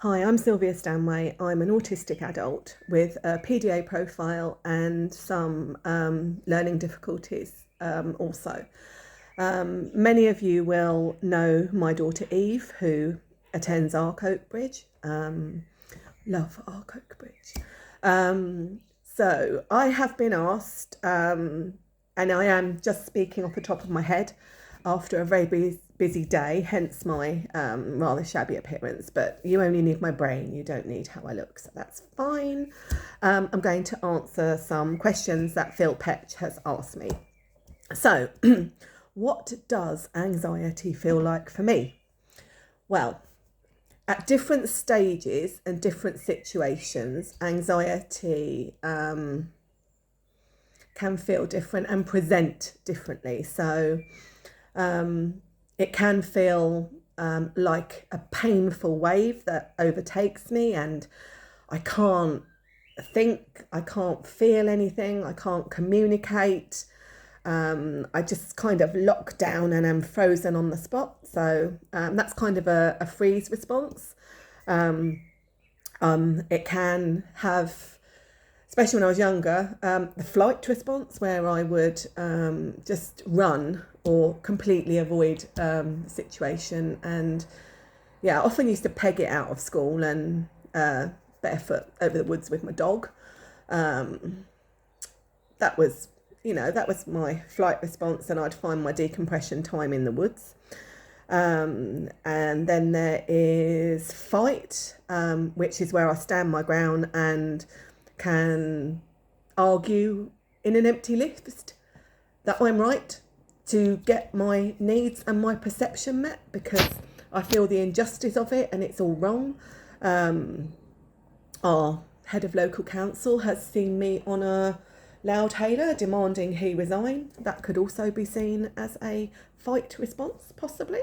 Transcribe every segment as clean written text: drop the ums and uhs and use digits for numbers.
Hi, I'm Sylvia Stanway. I'm an autistic adult with a PDA profile and some learning difficulties also. Many of you will know my daughter Eve, who attends Arc Oakbridge. Love Arc Oakbridge. So I have been asked, and I am just speaking off the top of my head after a very busy day, hence my rather shabby appearance. But you only need my brain, you don't need how I look, so that's fine. I'm going to answer some questions that Phil Petch has asked me. So, what does anxiety feel like for me? Well, at different stages and different situations, anxiety can feel different and present differently. So it can feel like a painful wave that overtakes me, and I can't think, I can't feel anything, I can't communicate. I just kind of lock down and am frozen on the spot. So that's kind of a freeze response. It can have, especially when I was younger, the flight response where I would just run or completely avoid the situation. And yeah, I often used to peg it out of school and barefoot over the woods with my dog. That was, that was my flight response, and I'd find my decompression time in the woods. And then there is fight, which is where I stand my ground and can argue in an empty lift that I'm right to get my needs and my perception met because I feel the injustice of it and it's all wrong. Our head of local council has seen me on a loudhailer demanding he resign. That could also be seen as a fight response, possibly.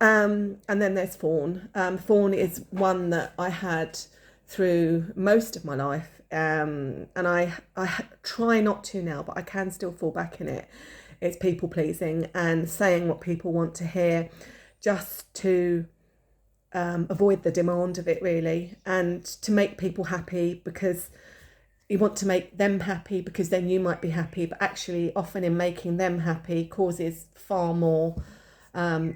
And then there's fawn. Fawn is one that I had through most of my life, and I try not to now, but I can still fall back in it. It's people pleasing and saying what people want to hear, just to avoid the demand of it, really, and to make people happy because you want to make them happy because then you might be happy, but actually often in making them happy causes far more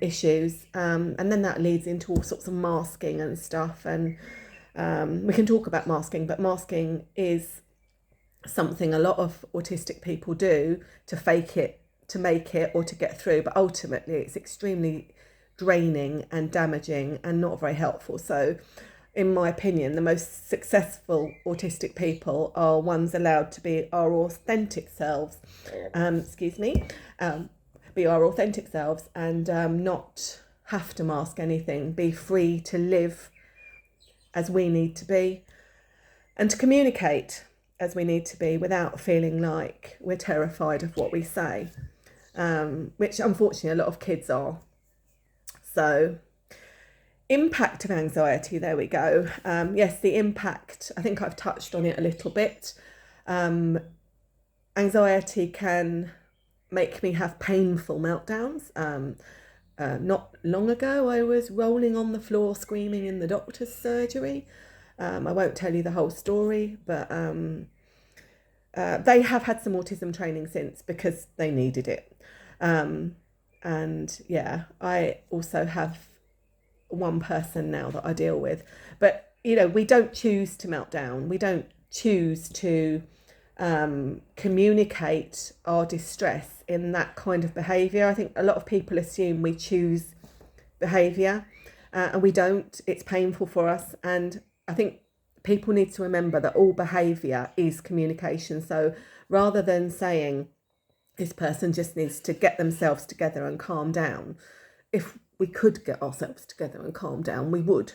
issues, and then that leads into all sorts of masking and stuff. And we can talk about masking, but masking is something a lot of autistic people do to fake it, to make it, or to get through, but ultimately it's extremely draining and damaging and not very helpful. So in my opinion, the most successful autistic people are ones allowed to be our authentic selves. Excuse me. Be our authentic selves and not have to mask anything. Be free to live as we need to be and to communicate as we need to be without feeling like we're terrified of what we say, which unfortunately a lot of kids are. So impact of anxiety, there we go. Yes, the impact, I think I've touched on it a little bit. Anxiety can make me have painful meltdowns. Not long ago, I was rolling on the floor screaming in the doctor's surgery. I won't tell you the whole story, but they have had some autism training since because they needed it. And yeah, I also have one person now that I deal with. But, we don't choose to melt down. We don't choose to communicate our distress in that kind of behaviour. I think a lot of people assume we choose behaviour, and we don't. It's painful for us. And I think people need to remember that all behaviour is communication. So rather than saying this person just needs to get themselves together and calm down, if we could get ourselves together and calm down, we would.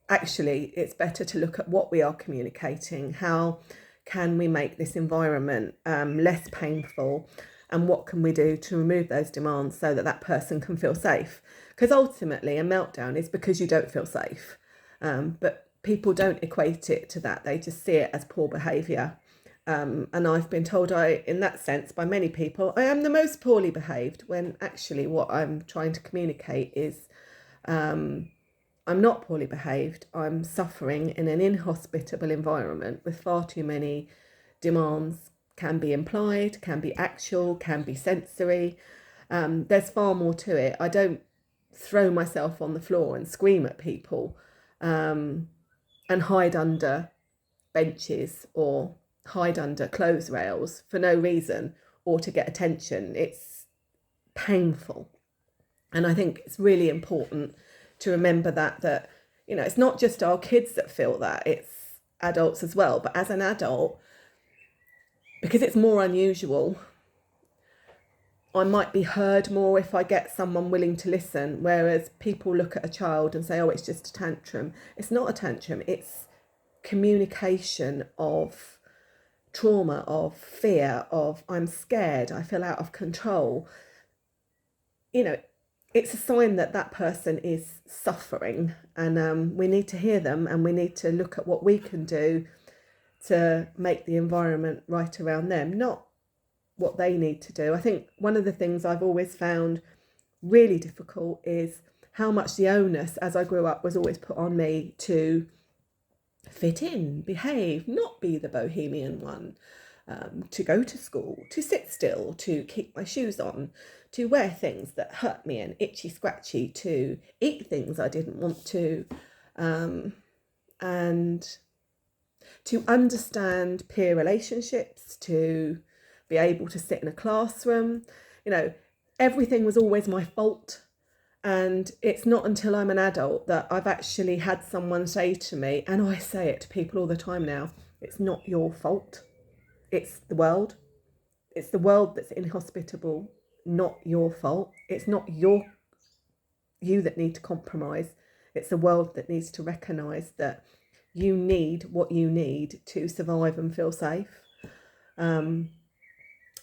Actually, it's better to look at what we are communicating. How can we make this environment less painful? And what can we do to remove those demands so that that person can feel safe? Because ultimately, a meltdown is because you don't feel safe. But people don't equate it to that. They just see it as poor behaviour. And I've been told in that sense, by many people, I am the most poorly behaved, when actually what I'm trying to communicate is I'm not poorly behaved. I'm suffering in an inhospitable environment with far too many demands, can be implied, can be actual, can be sensory. There's far more to it. I don't throw myself on the floor and scream at people and hide under benches or hide under clothes rails for no reason or to get attention. It's painful. And I think it's really important to remember that it's not just our kids that feel that, it's adults as well. But as an adult, because it's more unusual, I might be heard more if I get someone willing to listen, whereas people look at a child and say, oh, it's just a tantrum. It's not a tantrum, it's communication of trauma, of fear, of I'm scared, I feel out of control. It's a sign that that person is suffering, and we need to hear them, and we need to look at what we can do to make the environment right around them, not what they need to do. I think one of the things I've always found really difficult is how much the onus as I grew up was always put on me to fit in, behave, not be the bohemian one, to go to school, to sit still, to keep my shoes on, to wear things that hurt me and itchy scratchy, to eat things I didn't want to, and to understand peer relationships, to be able to sit in a classroom. Everything was always my fault. And it's not until I'm an adult that I've actually had someone say to me, and I say it to people all the time now, it's not your fault. It's the world. It's the world that's inhospitable, not your fault. It's not you that need to compromise. It's the world that needs to recognise that you need what you need to survive and feel safe.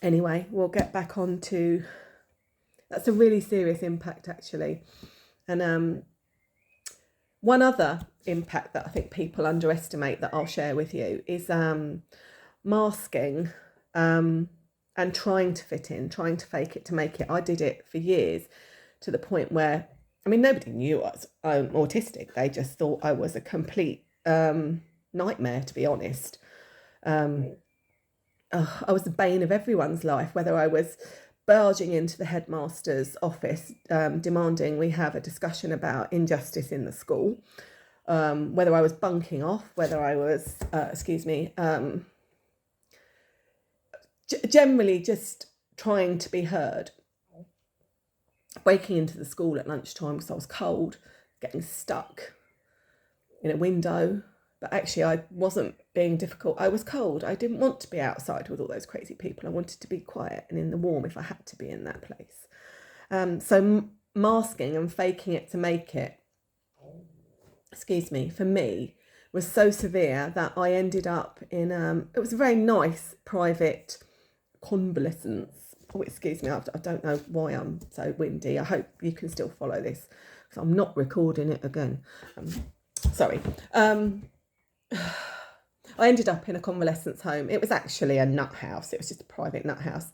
Anyway, we'll get back on to... That's a really serious impact, actually. And one other impact that I think people underestimate that I'll share with you is masking and trying to fit in, trying to fake it to make it. I did it for years to the point where, nobody knew I was autistic. They just thought I was a complete nightmare, to be honest. I was the bane of everyone's life, whether I was barging into the headmaster's office demanding we have a discussion about injustice in the school, whether I was bunking off, whether I was, generally just trying to be heard, breaking into the school at lunchtime because I was cold, getting stuck in a window. But actually, I wasn't being difficult. I was cold. I didn't want to be outside with all those crazy people. I wanted to be quiet and in the warm if I had to be in that place. So masking and faking it to make it, for me, was so severe that I ended up in, it was a very nice private convalescence. Oh, excuse me, I don't know why I'm so windy. I hope you can still follow this because I'm not recording it again. Sorry. I ended up in a convalescence home. It was actually a nut house. It was just a private nut house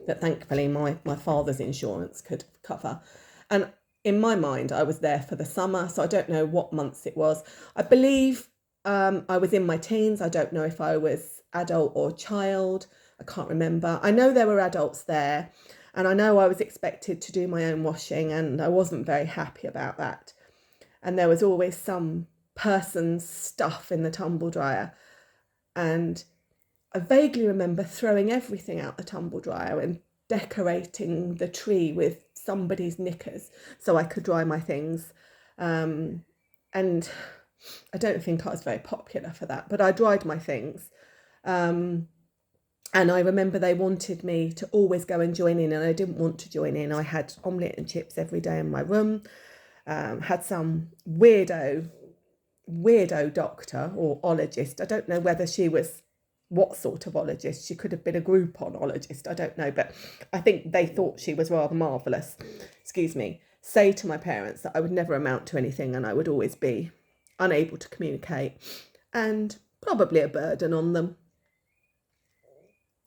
that thankfully my father's insurance could cover. And in my mind, I was there for the summer, so I don't know what months it was. I believe I was in my teens. I don't know if I was adult or child. I can't remember. I know there were adults there, and I know I was expected to do my own washing, and I wasn't very happy about that. And there was always some person's stuff in the tumble dryer, and I vaguely remember throwing everything out the tumble dryer and decorating the tree with somebody's knickers so I could dry my things, and I don't think I was very popular for that, but I dried my things, and I remember they wanted me to always go and join in, and I didn't want to join in. I had omelette and chips every day in my room, had some weirdo doctor or ologist. I don't know whether she was what sort of ologist. She could have been a Groupon ologist. I don't know, but I think they thought she was rather marvellous. Say to my parents that I would never amount to anything and I would always be unable to communicate and probably a burden on them,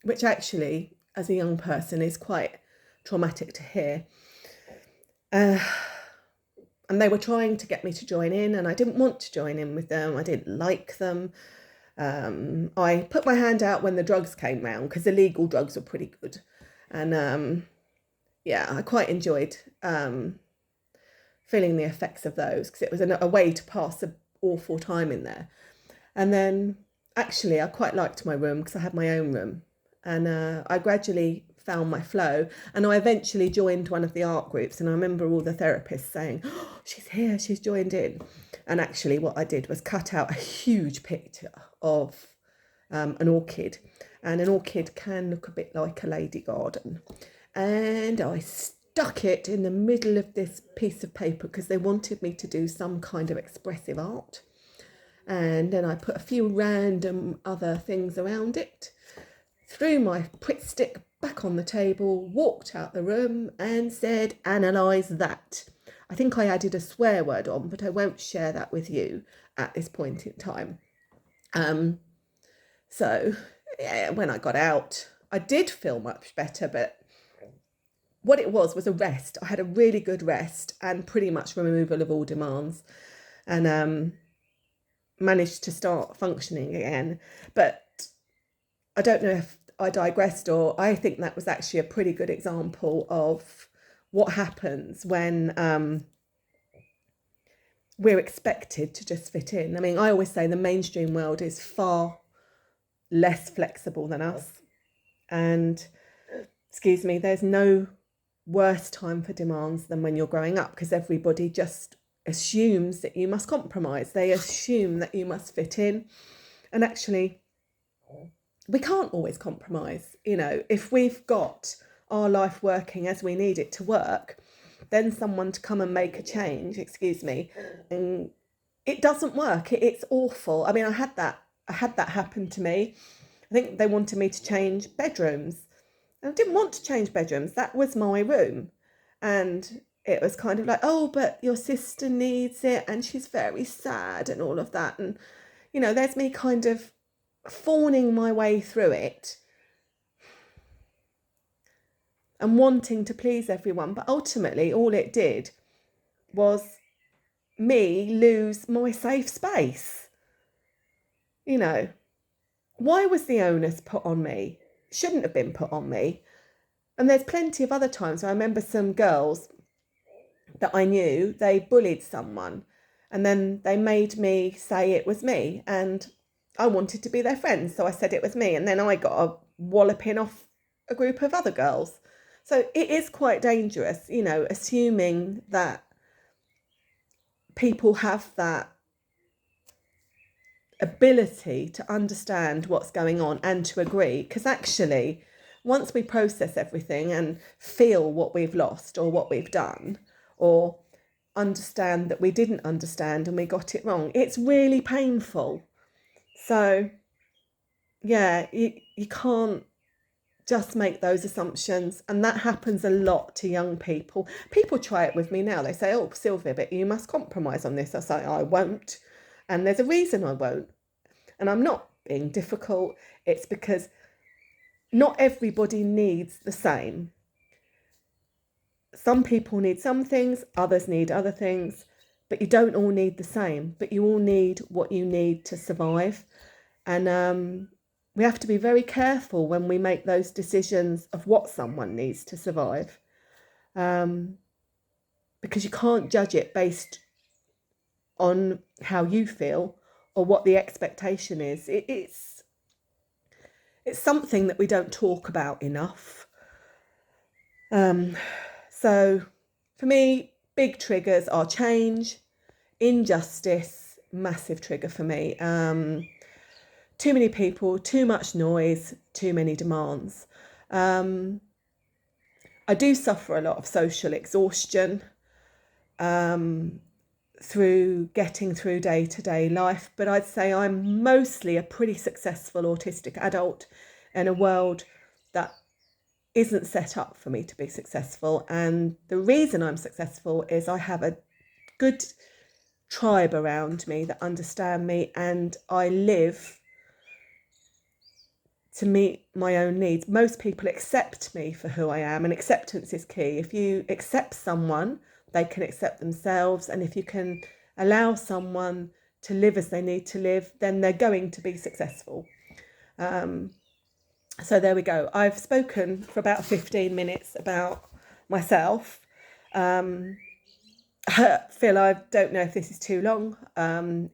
which actually, as a young person, is quite traumatic to hear. and they were trying to get me to join in, and I didn't want to join in with them. I didn't like them. I put my hand out when the drugs came round, because illegal drugs were pretty good. And yeah, I quite enjoyed feeling the effects of those, because it was a way to pass an awful time in there. And then actually I quite liked my room, because I had my own room. And I gradually found my flow, and I eventually joined one of the art groups, and I remember all the therapists saying, oh, she's here, she's joined in. And actually what I did was cut out a huge picture of an orchid, and an orchid can look a bit like a lady garden, and I stuck it in the middle of this piece of paper because they wanted me to do some kind of expressive art. And then I put a few random other things around it, threw my Pritt stick back on the table, walked out the room and said, analyse that. I think I added a swear word on, but I won't share that with you at this point in time. So yeah, when I got out, I did feel much better, but what it was a rest. I had a really good rest and pretty much removal of all demands, and managed to start functioning again. But I don't know if I digressed, or I think that was actually a pretty good example of what happens when we're expected to just fit in. I mean, I always say the mainstream world is far less flexible than us. And, excuse me, there's no worse time for demands than when you're growing up, because everybody just assumes that you must compromise. They assume that you must fit in. And actually, we can't always compromise. You know, if we've got our life working as we need it to work, then someone to come and make a change, excuse me, and it doesn't work. It's awful. I mean, I had that happen to me. I think they wanted me to change bedrooms. I didn't want to change bedrooms. That was my room. And it was kind of like, oh, but your sister needs it and she's very sad and all of that. And, you know, there's me kind of fawning my way through it and wanting to please everyone. But ultimately, all it did was me lose my safe space. You know, why was the onus put on me? Shouldn't have been put on me. And there's plenty of other times. I remember some girls that I knew, they bullied someone, and then they made me say it was me, and I wanted to be their friend, so I said it was me, and then I got a walloping off a group of other girls. So it is quite dangerous, you know, assuming that people have that ability to understand what's going on and to agree, because actually once we process everything and feel what we've lost or what we've done, or understand that we didn't understand and we got it wrong, it's really painful. So yeah, you can't just make those assumptions, and that happens a lot to young people. People try it with me now. They say, oh, Sylvia, but you must compromise on this. I say, I won't, and there's a reason I won't. And I'm not being difficult. It's because not everybody needs the same. Some people need some things, others need other things, but you don't all need the same, but you all need what you need to survive. And we have to be very careful when we make those decisions of what someone needs to survive, because you can't judge it based on how you feel or what the expectation is. It's something that we don't talk about enough. So for me, big triggers are change, injustice, massive trigger for me. Too many people, too much noise, too many demands. I do suffer a lot of social exhaustion through getting through day-to-day life, but I'd say I'm mostly a pretty successful autistic adult in a world that isn't set up for me to be successful. And the reason I'm successful is I have a good tribe around me that understand me, and I live to meet my own needs. Most people accept me for who I am, and acceptance is key. If you accept someone, they can accept themselves, and if you can allow someone to live as they need to live, then they're going to be successful. So there we go. I've spoken for about 15 minutes about myself. Phil, I don't know if this is too long.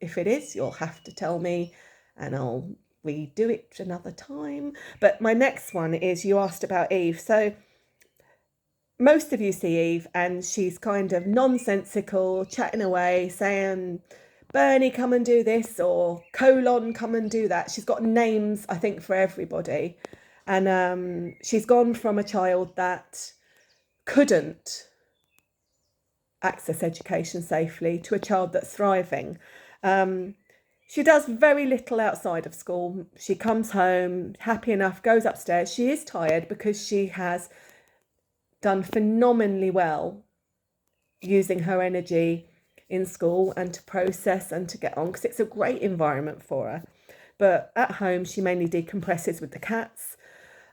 If it is, you'll have to tell me and I'll redo it another time. But my next one is, you asked about Eve. So most of you see Eve and she's kind of nonsensical, chatting away, saying, Bernie, come and do this, or colon, come and do that. She's got names, I think, for everybody. And she's gone from a child that couldn't access education safely to a child that's thriving. She does very little outside of school. She comes home, happy enough, goes upstairs. She is tired because she has done phenomenally well using her energy in school and to process and to get on, because it's a great environment for her. But at home, she mainly decompresses with the cats.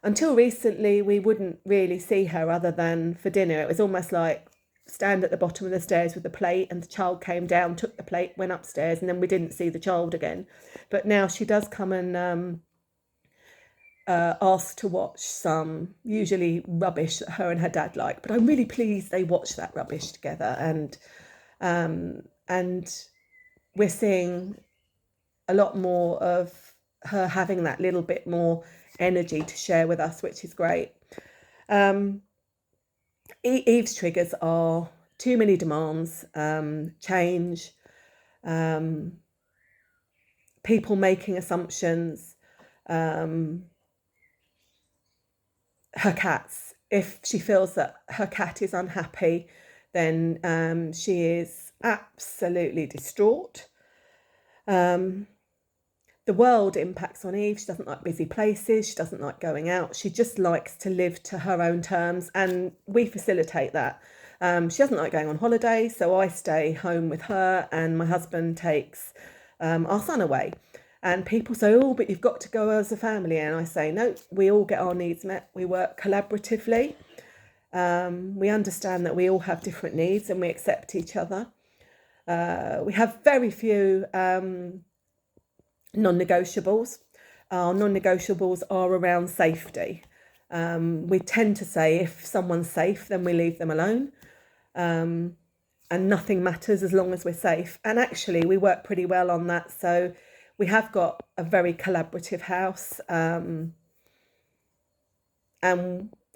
Until recently, we wouldn't really see her other than for dinner. It was almost like stand at the bottom of the stairs with the plate, and the child came down, took the plate, went upstairs, and then we didn't see the child again. But now she does come and ask to watch some usually rubbish that her and her dad like. But I'm really pleased they watch that rubbish together, and we're seeing a lot more of her having that little bit more energy to share with us, which is great. Eve's triggers are too many demands, change, people making assumptions, her cats. If she feels that her cat is unhappy, then she is absolutely distraught. The world impacts on Eve. She doesn't like busy places. She doesn't like going out. She just likes to live to her own terms, and we facilitate that. She doesn't like going on holiday, so I stay home with her, and my husband takes our son away. And people say, oh, but you've got to go as a family. And I say, no, we all get our needs met. We work collaboratively. We understand that we all have different needs and we accept each other. We have very few non-negotiables. Our non-negotiables are around safety. We tend to say if someone's safe, then we leave them alone. And nothing matters as long as we're safe. And actually, we work pretty well on that. So we have got a very collaborative house. And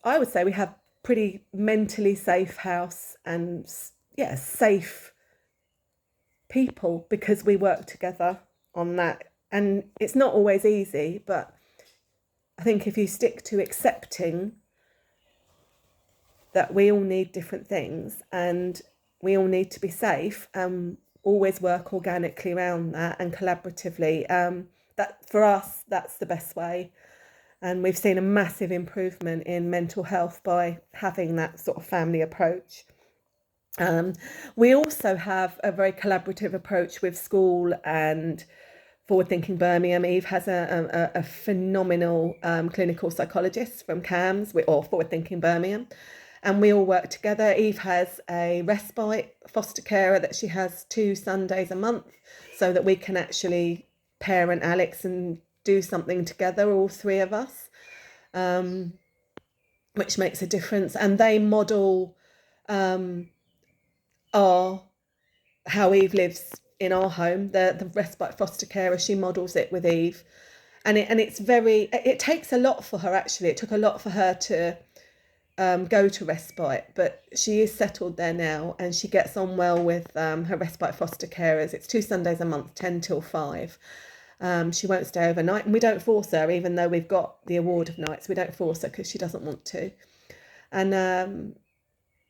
I would say we have pretty mentally safe house and, yeah, safe people, because we work together on that. And it's not always easy, but I think if you stick to accepting that we all need different things and we all need to be safe, always work organically around that and collaboratively, that for us, that's the best way. And we've seen a massive improvement in mental health by having that sort of family approach. We also have a very collaborative approach with school and Forward Thinking Birmingham. Eve has a phenomenal clinical psychologist from CAMS or Forward Thinking Birmingham, and we all work together. Eve has a respite foster carer that she has 2 Sundays a month, so that we can actually parent Alex and do something together, all 3 of us, which makes a difference. And they model how Eve lives in our home. The respite foster carer, she models it with Eve, and it takes a lot for her. Actually, it took a lot for her to go to respite, but she is settled there now, and she gets on well with her respite foster carers. It's 2 Sundays a month, 10 till 5. She won't stay overnight, and we don't force her, even though we've got the award of nights. We don't force her because she doesn't want to, and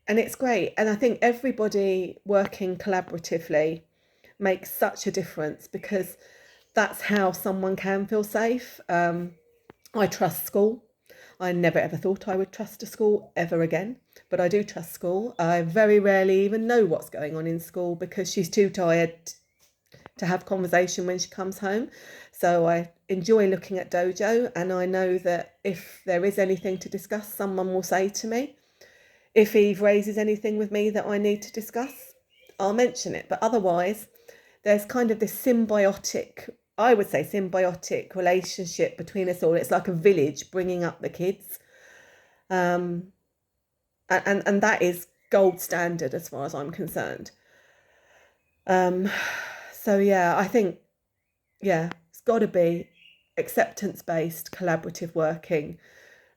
it's great. And I think everybody working collaboratively makes such a difference, because that's how someone can feel safe. I trust school. I never ever thought I would trust a school ever again, but I do trust school. I very rarely even know what's going on in school, because she's too tired to have conversation when she comes home. So I enjoy looking at Dojo, and I know that if there is anything to discuss, someone will say to me. If Eve raises anything with me that I need to discuss, I'll mention it. But otherwise, there's kind of this symbiotic, I would say symbiotic relationship between us all. It's like a village bringing up the kids. And that is gold standard as far as I'm concerned. So yeah, I think, yeah, it's got to be acceptance-based, collaborative working.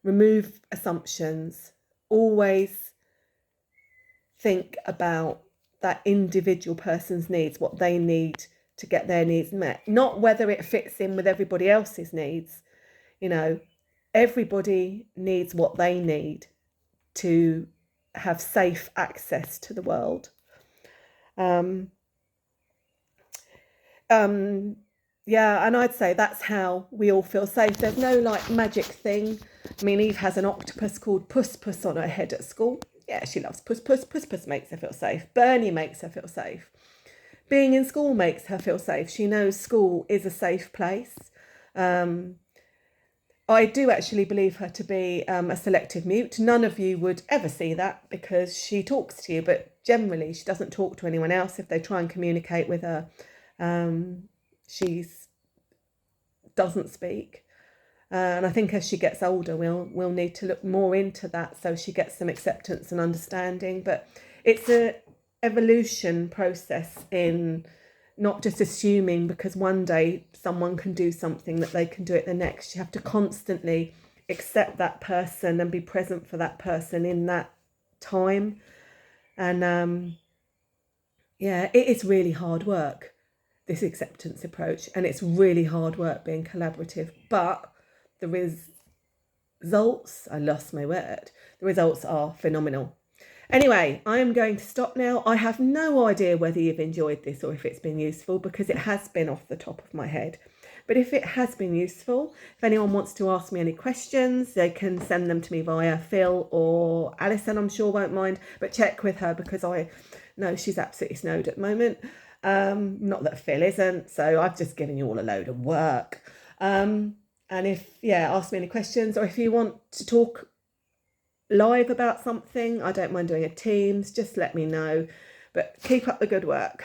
Remove assumptions. Always think about that individual person's needs, what they need to get their needs met, not whether it fits in with everybody else's needs. You know, everybody needs what they need to have safe access to the world. Yeah, and I'd say that's how we all feel safe. There's no like magic thing. I mean, Eve has an octopus called Puss Puss on her head at school. Yeah, she loves Puss Puss. Puss Puss makes her feel safe. Bernie makes her feel safe. Being in school makes her feel safe. She knows school is a safe place. I do actually believe her to be a selective mute. None of you would ever see that because she talks to you, but generally she doesn't talk to anyone else. If they try and communicate with her, she doesn't speak. And I think as she gets older, we'll need to look more into that so she gets some acceptance and understanding. But it's a evolution process in not just assuming because one day someone can do something that they can do it the next. You have to constantly accept that person and be present for that person in that time. And yeah, it is really hard work, this acceptance approach, and it's really hard work being collaborative, but the results, I lost my word, the results are phenomenal. Anyway, I am going to stop now. I have no idea whether you've enjoyed this or if it's been useful because it has been off the top of my head. But if it has been useful, if anyone wants to ask me any questions, they can send them to me via Phil or Alison, I'm sure won't mind, but check with her because I know she's absolutely snowed at the moment. Not that Phil isn't, so I've just given you all a load of work. And if, yeah, ask me any questions, or if you want to talk live about something, I don't mind doing a Teams, just let me know. But keep up the good work.